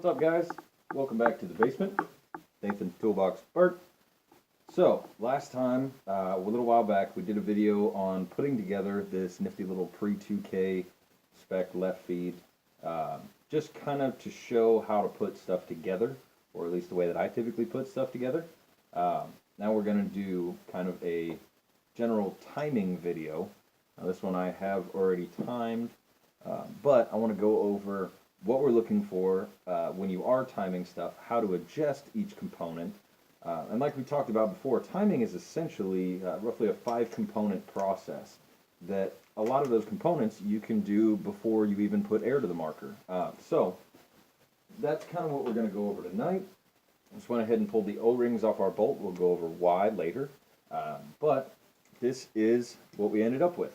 What's up, guys? Welcome back to the basement. Nathan's Toolbox Bart. So, last time, a little while back, we did a video on putting together this nifty little pre-2K spec left feed, just kind of to show how to put stuff together, or at least the way that I typically put stuff together. Now we're going to do kind of a general timing video. Now this one I have already timed, but I want to go over what we're looking for when you are timing stuff, how to adjust each component. And like we talked about before, timing is essentially roughly a 5-component process that a lot of those components you can do before you even put air to the marker. So that's kind of what we're going to go over tonight. I just went ahead and pulled the O-rings off our bolt. We'll go over why later. But this is what we ended up with.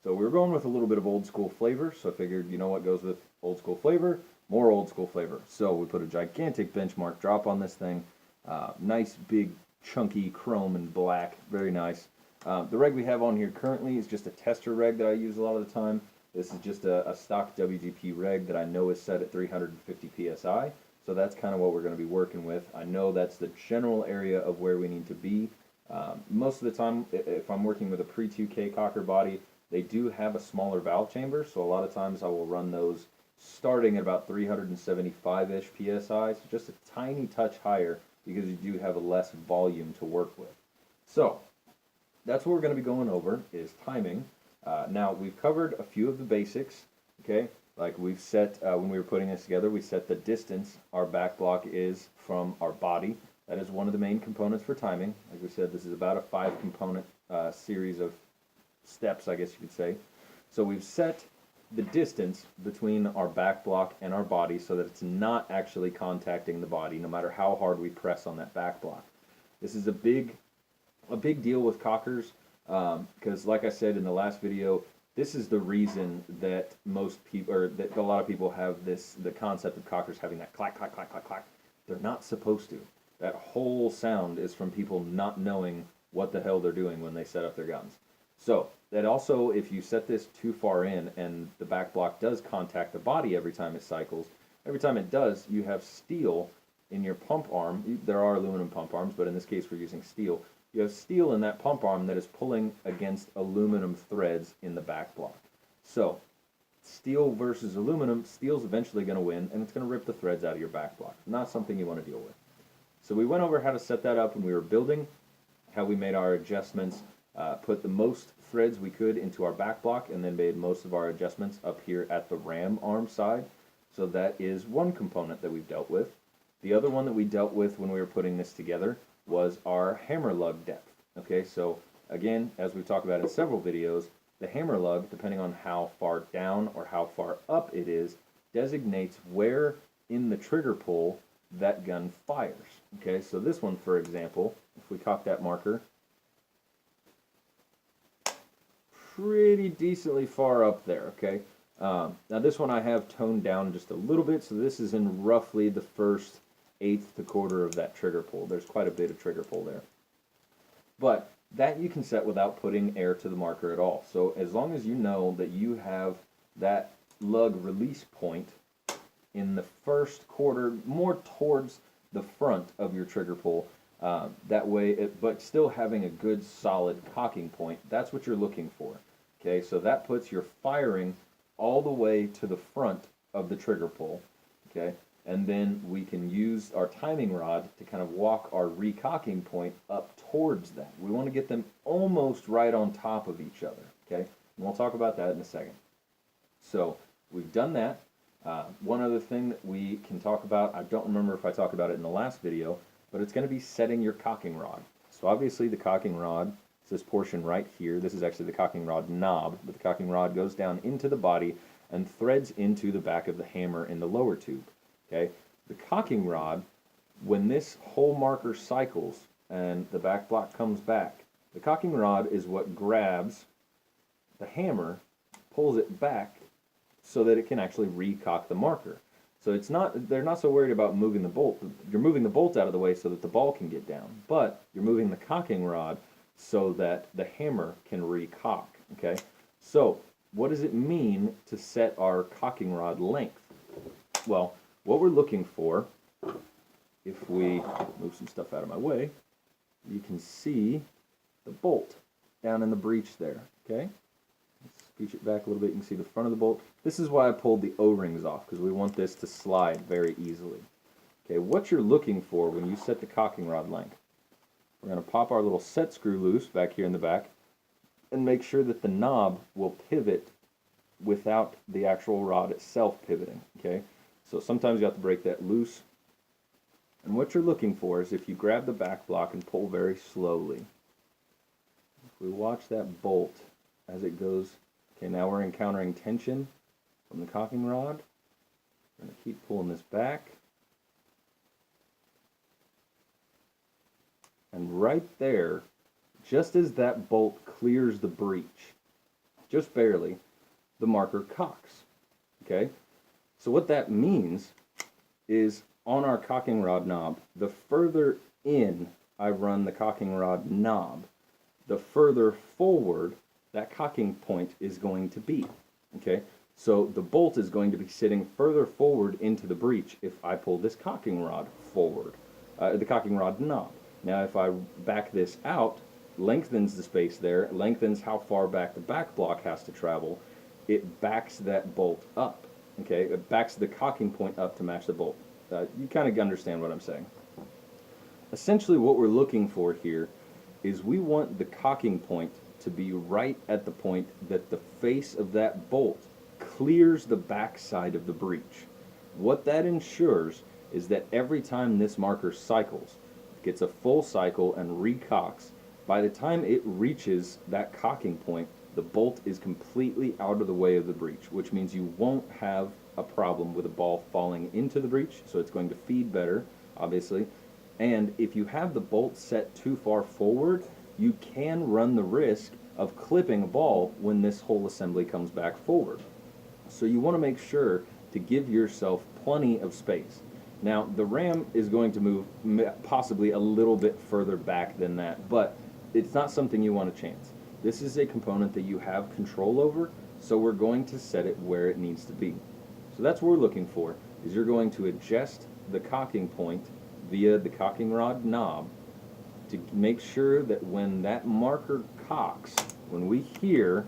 So we were going with a little bit of old school flavor, so I figured, you know what goes with old school flavor? More old school flavor. So we put a gigantic benchmark drop on this thing. Nice, big, chunky chrome and black. Very nice. The reg we have on here currently is just a tester reg that I use a lot of the time. This is just a stock WGP reg that I know is set at 350 PSI. So that's kind of what we're going to be working with. I know that's the general area of where we need to be. Most of the time, if I'm working with a pre-2K cocker body, they do have a smaller valve chamber, so a lot of times I will run those starting at about 375-ish PSI, so just a tiny touch higher because you do have a less volume to work with. So that's what we're going to be going over is timing. Now we've covered a few of the basics, okay? Like we've set, when we were putting this together, we set the distance our back block is from our body. That is one of the main components for timing. Like we said, this is about a 5-component series of steps, I guess you could say. So we've set the distance between our back block and our body so that it's not actually contacting the body no matter how hard we press on that back block. This is a big deal with cockers because like I said in the last video, this is the reason that most people, or that a lot of people have the concept of cockers having that clack, clack, clack, clack, clack. They're not supposed to. That whole sound is from people not knowing what the hell they're doing when they set up their guns. So that also, if you set this too far in and the back block does contact the body every time it cycles, every time it does, you have steel in your pump arm. There are aluminum pump arms, but in this case we're using steel. You have steel in that pump arm that is pulling against aluminum threads in the back block. So steel versus aluminum, steel's eventually going to win, and it's going to rip the threads out of your back block. Not something you want to deal with. So we went over how to set that up when we were building, how we made our adjustments, put the most threads we could into our back block, and then made most of our adjustments up here at the ram arm side. So that is one component that we've dealt with. The other one that we dealt with when we were putting this together was our hammer lug depth. Okay, so again, as we've talked about in several videos, the hammer lug, depending on how far down or how far up it is, designates where in the trigger pull that gun fires. Okay, so this one, for example, if we cock that marker, pretty decently far up there, okay? Now this one I have toned down just a little bit, so this is in roughly the first eighth to quarter of that trigger pull. There's quite a bit of trigger pull there. But that you can set without putting air to the marker at all. So as long as you know that you have that lug release point in the first quarter, more towards the front of your trigger pull, that way, but still having a good solid cocking point, that's what you're looking for. Okay, so that puts your firing all the way to the front of the trigger pull. Okay, and then we can use our timing rod to kind of walk our recocking point up towards that. We want to get them almost right on top of each other. Okay, and we'll talk about that in a second. So we've done that. One other thing that we can talk about, I don't remember if I talked about it in the last video, but it's going to be setting your cocking rod. So obviously the cocking rod is this portion right here. This is actually the cocking rod knob, but the cocking rod goes down into the body and threads into the back of the hammer in the lower tube. Okay, the cocking rod, when this whole marker cycles and the back block comes back, the cocking rod is what grabs the hammer, pulls it back so that it can actually recock the marker. So it's not, they're not so worried about moving the bolt. You're moving the bolt out of the way so that the ball can get down, but you're moving the cocking rod so that the hammer can recock. Okay, so what does it mean to set our cocking rod length? Well, what we're looking for, if we move some stuff out of my way, you can see the bolt down in the breech there, okay? Let's scooch it back a little bit. You can see the front of the bolt. This is why I pulled the O-rings off, because we want this to slide very easily. Okay, what you're looking for when you set the cocking rod length, we're going to pop our little set screw loose back here in the back and make sure that the knob will pivot without the actual rod itself pivoting, okay? So sometimes you have to break that loose. And what you're looking for is if you grab the back block and pull very slowly. If we watch that bolt as it goes, okay, now we're encountering tension from the cocking rod. We're going to keep pulling this back. And right there, just as that bolt clears the breech, just barely, the marker cocks, okay? So what that means is on our cocking rod knob, the further in I run the cocking rod knob, the further forward that cocking point is going to be, okay? So the bolt is going to be sitting further forward into the breech if I pull this cocking rod forward, the cocking rod knob. Now if I back this out, lengthens the space there, lengthens how far back the back block has to travel, it backs that bolt up, okay? It backs the cocking point up to match the bolt. You kind of understand what I'm saying. Essentially what we're looking for here is we want the cocking point to be right at the point that the face of that bolt clears the back side of the breech. What that ensures is that every time this marker cycles, gets a full cycle and recocks, by the time it reaches that cocking point, the bolt is completely out of the way of the breech, which means you won't have a problem with a ball falling into the breech, so it's going to feed better, obviously. And if you have the bolt set too far forward, you can run the risk of clipping a ball when this whole assembly comes back forward. So you want to make sure to give yourself plenty of space. Now, the ram is going to move possibly a little bit further back than that, but it's not something you want to chance. This is a component that you have control over, so we're going to set it where it needs to be. So that's what we're looking for, is you're going to adjust the cocking point via the cocking rod knob to make sure that when that marker cocks, when we hear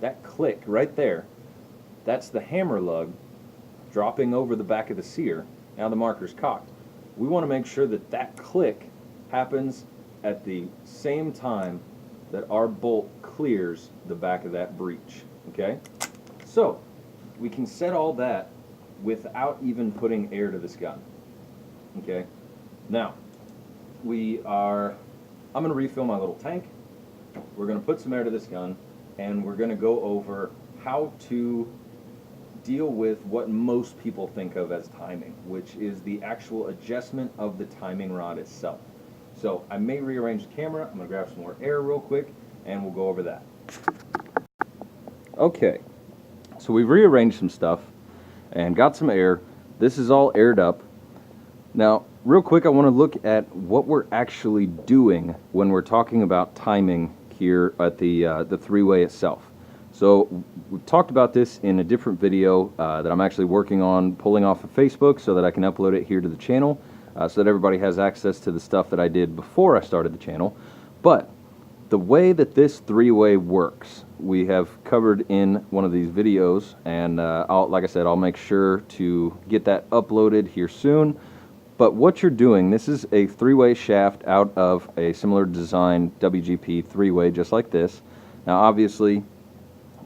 that click right there, that's the hammer lug dropping over the back of the sear. Now the marker's cocked. We want to make sure that that click happens at the same time that our bolt clears the back of that breech, okay? So, we can set all that without even putting air to this gun, okay? Now, I'm going to refill my little tank, we're going to put some air to this gun, and we're going to go over how to deal with what most people think of as timing, which is the actual adjustment of the timing rod itself. So I may rearrange the camera, I'm going to grab some more air real quick, and we'll go over that. Okay, so we've rearranged some stuff and got some air. This is all aired up. Now, real quick, I want to look at what we're actually doing when we're talking about timing here at the three-way itself. So we've talked about this in a different video that I'm actually working on pulling off of Facebook so that I can upload it here to the channel so that everybody has access to the stuff that I did before I started the channel. But the way that this three-way works, we have covered in one of these videos, and like I said, I'll make sure to get that uploaded here soon. But what you're doing, this is a three-way shaft out of a similar design WGP three-way just like this. Now obviously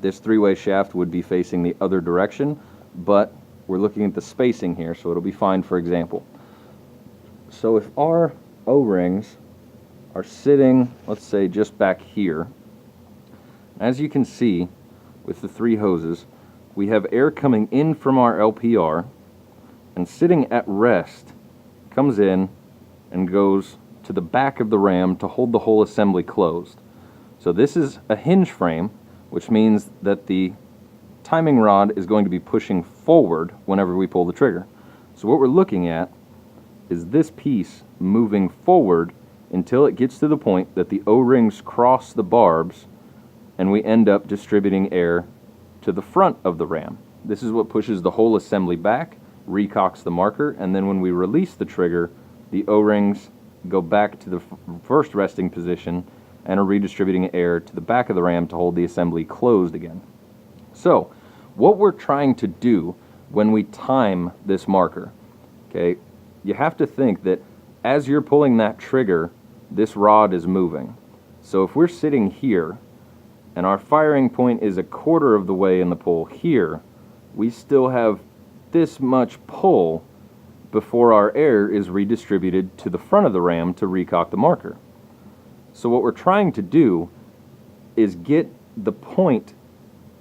this three-way shaft would be facing the other direction, but we're looking at the spacing here, so it'll be fine for example. So if our O-rings are sitting, let's say, just back here, as you can see with the three hoses, we have air coming in from our LPR, and sitting at rest comes in and goes to the back of the ram to hold the whole assembly closed. So this is a hinge frame, which means that the timing rod is going to be pushing forward whenever we pull the trigger. So what we're looking at is this piece moving forward until it gets to the point that the O-rings cross the barbs and we end up distributing air to the front of the ram. This is what pushes the whole assembly back, recocks the marker, and then when we release the trigger, the O-rings go back to the first resting position and are redistributing air to the back of the ram to hold the assembly closed again. So, what we're trying to do when we time this marker, okay, you have to think that as you're pulling that trigger, this rod is moving. So if we're sitting here and our firing point is a quarter of the way in the pull here, we still have this much pull before our air is redistributed to the front of the ram to recock the marker. So what we're trying to do is get the point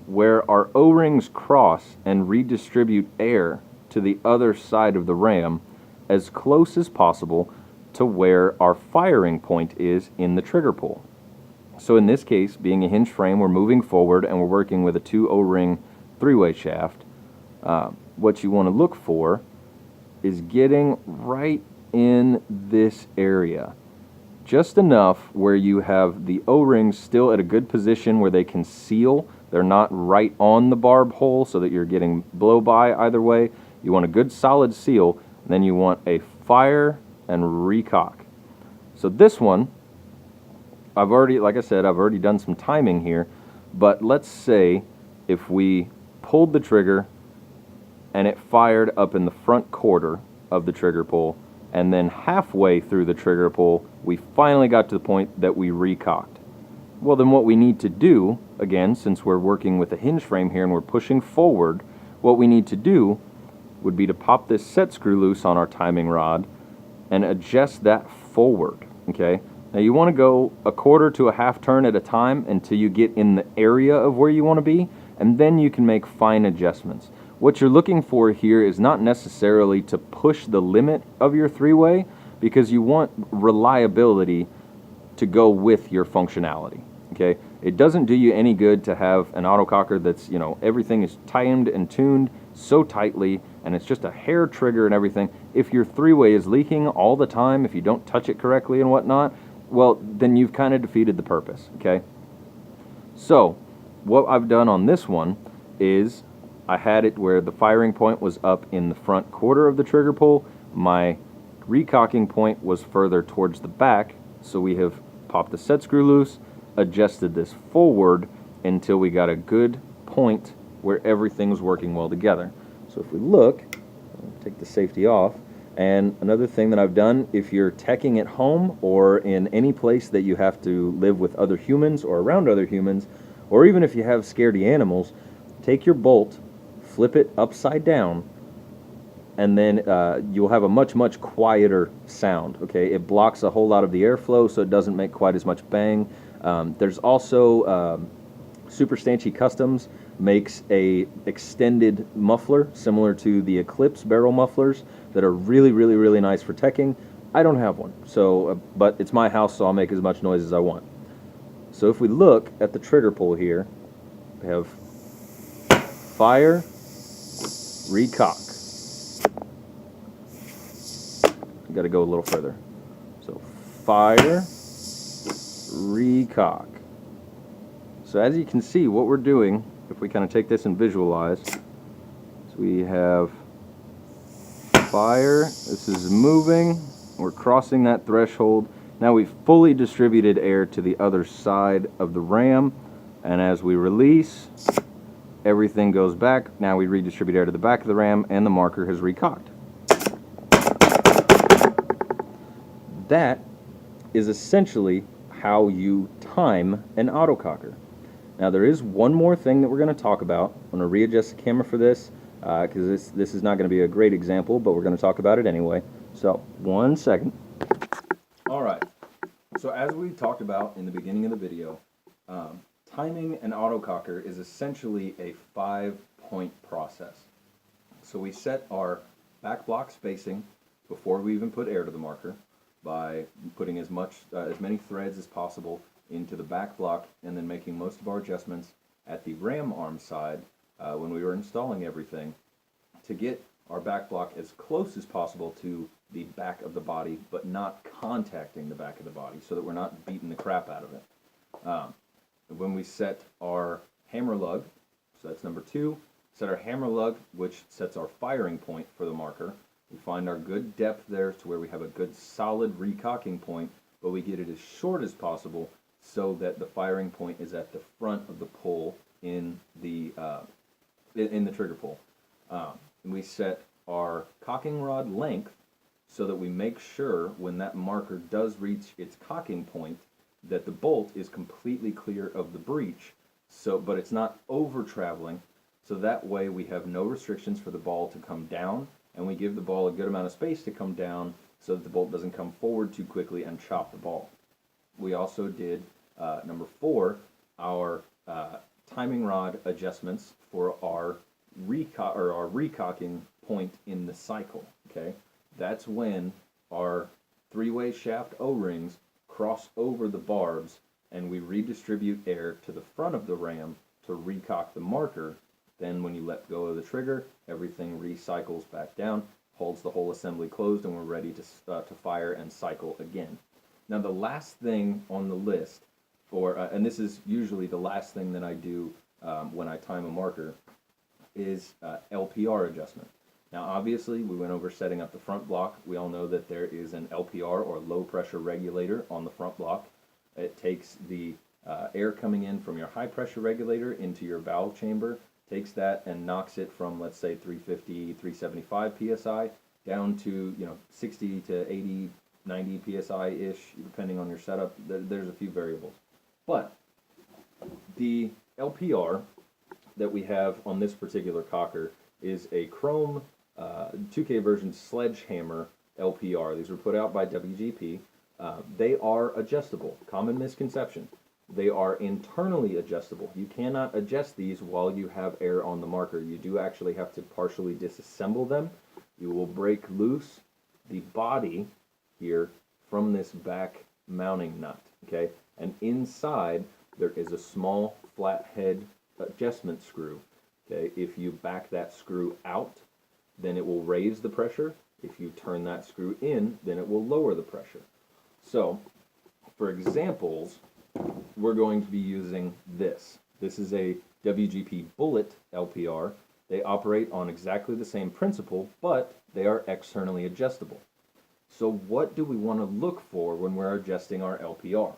where our O-rings cross and redistribute air to the other side of the ram as close as possible to where our firing point is in the trigger pull. So in this case, being a hinge frame, we're moving forward and we're working with a 2 O-ring 3-way shaft. What you want to look for is getting right in this area. Just enough where you have the O-rings still at a good position where they can seal. They're not right on the barb hole so that you're getting blow by either way. You want a good solid seal, and then you want a fire and recock. So this one, like I said, I've already done some timing here, but let's say if we pulled the trigger and it fired up in the front quarter of the trigger pull, and then halfway through the trigger pull, we finally got to the point that we recocked. Well, then what we need to do, again, since we're working with a hinge frame here and we're pushing forward, what we need to do would be to pop this set screw loose on our timing rod and adjust that forward, okay? Now you want to go a quarter to a half turn at a time until you get in the area of where you want to be, and then you can make fine adjustments. What you're looking for here is not necessarily to push the limit of your 3-way, because you want reliability to go with your functionality, okay? It doesn't do you any good to have an autococker that's, you know, everything is timed and tuned so tightly and it's just a hair trigger and everything. If your 3-way is leaking all the time, if you don't touch it correctly and whatnot, well, then you've kind of defeated the purpose, okay? So, what I've done on this one is I had it where the firing point was up in the front quarter of the trigger pull. My recocking point was further towards the back, so we have popped the set screw loose, adjusted this forward until we got a good point where everything's working well together. So if we look, I'll take the safety off, and another thing that I've done, if you're teching at home or in any place that you have to live with other humans or around other humans, or even if you have scaredy animals, take your bolt, flip it upside down, and then you'll have a much quieter sound, okay? It blocks a whole lot of the airflow, so it doesn't make quite as much bang. There's also Super Stanchi Customs makes a extended muffler similar to the Eclipse barrel mufflers that are really nice for teching. I don't have one, so but it's my house, so I'll make as much noise as I want. So if we look at the trigger pull here, we have fire, recock. Got to go a little further. So fire, recock. So as you can see, what we're doing, if we kind of take this and visualize, so we have fire, this is moving, we're crossing that threshold. Now we've fully distributed air to the other side of the ram, and as we release, everything goes back. Now we redistribute air to the back of the ram, and the marker has recocked. That is essentially how you time an autococker. Now there is one more thing that we're going to talk about. I'm going to readjust the camera for this because this is not going to be a great example, but we're going to talk about it anyway. So, 1 second. Alright, so as we talked about in the beginning of the video, timing an autococker is essentially a 5-point process. So we set our back block spacing before we even put air to the marker by putting as many threads as possible into the back block and then making most of our adjustments at the ram arm side when we were installing everything to get our back block as close as possible to the back of the body but not contacting the back of the body so that we're not beating the crap out of it. When we set our hammer lug, So that's number 2. Set our hammer lug, which sets our firing point for the marker. We find our good depth there to where we have a good solid recocking point, but we get it as short as possible so that the firing point is at the front of the pull in the trigger pull. And we set our cocking rod length so that we make sure when that marker does reach its cocking point that the bolt is completely clear of the breech, but it's not over traveling, so that way we have no restrictions for the ball to come down, and we give the ball a good amount of space to come down so that the bolt doesn't come forward too quickly and chop the ball. We also did, number 4, our timing rod adjustments for our recocking point in the cycle. Okay, that's when our 3-way shaft O-rings cross over the barbs and we redistribute air to the front of the ram to recock the marker. Then when you let go of the trigger, everything recycles back down, holds the whole assembly closed, and we're ready to fire and cycle again. Now the last thing on the list, and this is usually the last thing that I do when I time a marker, is LPR adjustment. Now obviously we went over setting up the front block. We all know that there is an LPR or low pressure regulator on the front block. It takes the air coming in from your high pressure regulator into your valve chamber, takes that and knocks it from, let's say, 350, 375 psi down to 60 to 80, 90 psi-ish, depending on your setup. There's a few variables. But the LPR that we have on this particular cocker is a chrome 2K version sledgehammer LPR. These were put out by WGP. They are adjustable. Common misconception. They are internally adjustable. You cannot adjust these while you have air on the marker. You do actually have to partially disassemble them. You will break loose the body here from this back mounting nut, okay? And inside there is a small flathead adjustment screw, okay? If you back that screw out, then it will raise the pressure. If you turn that screw in, then it will lower the pressure. So, for examples, we're going to be using this. This is a WGP Bullet LPR. They operate on exactly the same principle, but they are externally adjustable. So what do we want to look for when we're adjusting our LPR?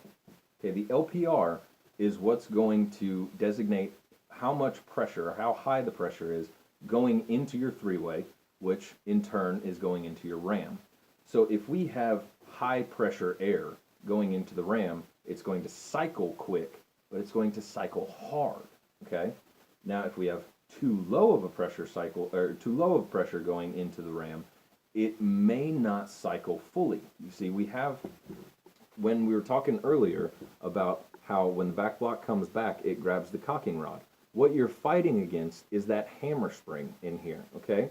Okay, the LPR is what's going to designate how much pressure, or how high the pressure is going into your 3-way, which in turn is going into your ram. So if we have high pressure air going into the ram, it's going to cycle quick, but it's going to cycle hard, okay? Now if we have too low of a pressure going into the ram, it may not cycle fully. You see, when we were talking earlier about how when the back block comes back, it grabs the cocking rod. What you're fighting against is that hammer spring in here, okay?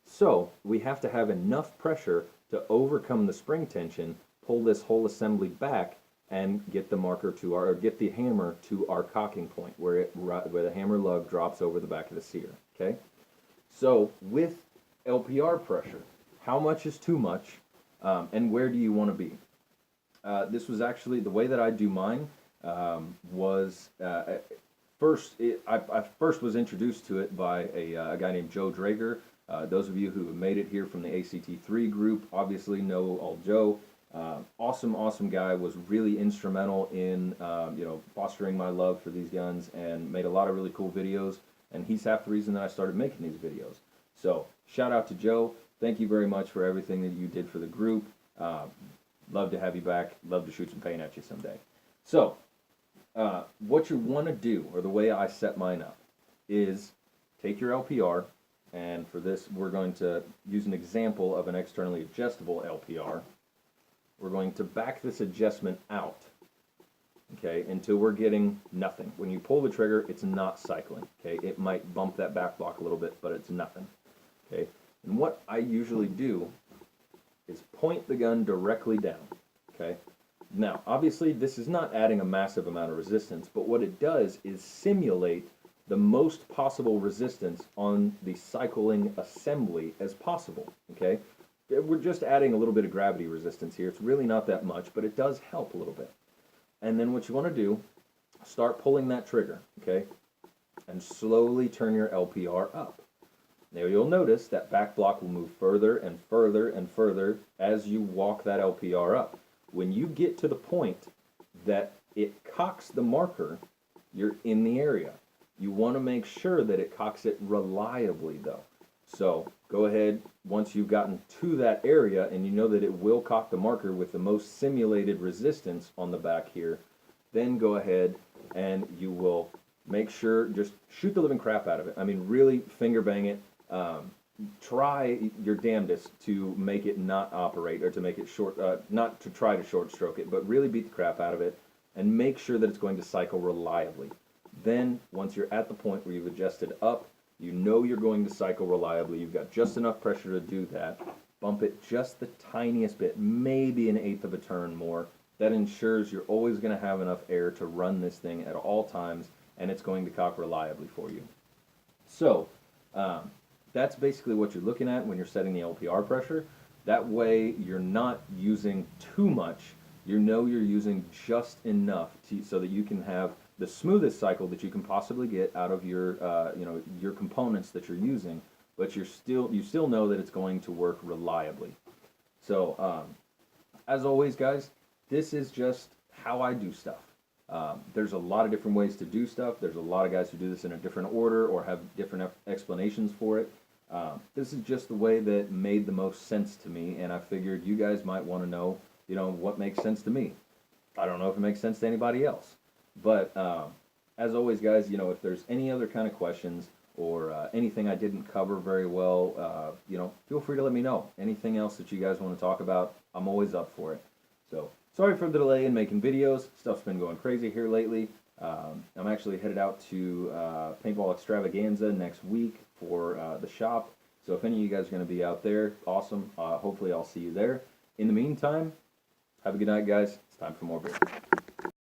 So we have to have enough pressure to overcome the spring tension, pull this whole assembly back, and get the hammer to our cocking point where the hammer lug drops over the back of the sear, okay? So with LPR pressure, how much is too much, and where do you want to be? This was actually, the way that I do mine was, I first was introduced to it by a guy named Joe Drager. Those of you who have made it here from the ACT3 group obviously know all Joe. Awesome guy, was really instrumental in fostering my love for these guns and made a lot of really cool videos, and he's half the reason that I started making these videos. So shout out to Joe. Thank you very much for everything that you did for the group. Love to have you back. Love to shoot some paint at you someday. So what you want to do, or the way I set mine up, is take your LPR, and for this we're going to use an example of an externally adjustable LPR. We're going to back this adjustment out, okay, until we're getting nothing. When you pull the trigger, it's not cycling, okay? It might bump that back block a little bit, but it's nothing, okay? And what I usually do is point the gun directly down, okay? Now, obviously, this is not adding a massive amount of resistance, but what it does is simulate the most possible resistance on the cycling assembly as possible, okay? We're just adding a little bit of gravity resistance here. It's really not that much, but it does help a little bit. And then what you want to do, start pulling that trigger, okay? and slowly turn your LPR up. Now you'll notice that back block will move further and further and further as you walk that LPR up. When you get to the point that it cocks the marker, you're in the area. You want to make sure that it cocks it reliably though. So go ahead, once you've gotten to that area and you know that it will cock the marker with the most simulated resistance on the back here, then go ahead and you will make sure, just shoot the living crap out of it. I mean, really finger bang it. Try your damnedest to make it not operate, or to make it short, not to try to short stroke it, but really beat the crap out of it and make sure that it's going to cycle reliably. Then, once you're at the point where you've adjusted up, you know you're going to cycle reliably, you've got just enough pressure to do that, bump it just the tiniest bit, maybe an eighth of a turn more. That ensures you're always going to have enough air to run this thing at all times, and it's going to cock reliably for you. So, that's basically what you're looking at when you're setting the LPR pressure. That way you're not using too much. You know you're using just enough so that you can have the smoothest cycle that you can possibly get out of your your components that you're using, but you still know that it's going to work reliably. So as always, guys, this is just how I do stuff. There's a lot of different ways to do stuff. There's a lot of guys who do this in a different order or have different explanations for it. This is just the way that made the most sense to me, and I figured you guys might want to know, what makes sense to me. I don't know if it makes sense to anybody else. But as always, guys, if there's any other kind of questions or anything I didn't cover very well, feel free to let me know. Anything else that you guys want to talk about, I'm always up for it. So, sorry for the delay in making videos. Stuff's been going crazy here lately. I'm actually headed out to Paintball Extravaganza next week for the shop. So if any of you guys are going to be out there, awesome. Hopefully I'll see you there. In the meantime, have a good night, guys. It's time for more beer.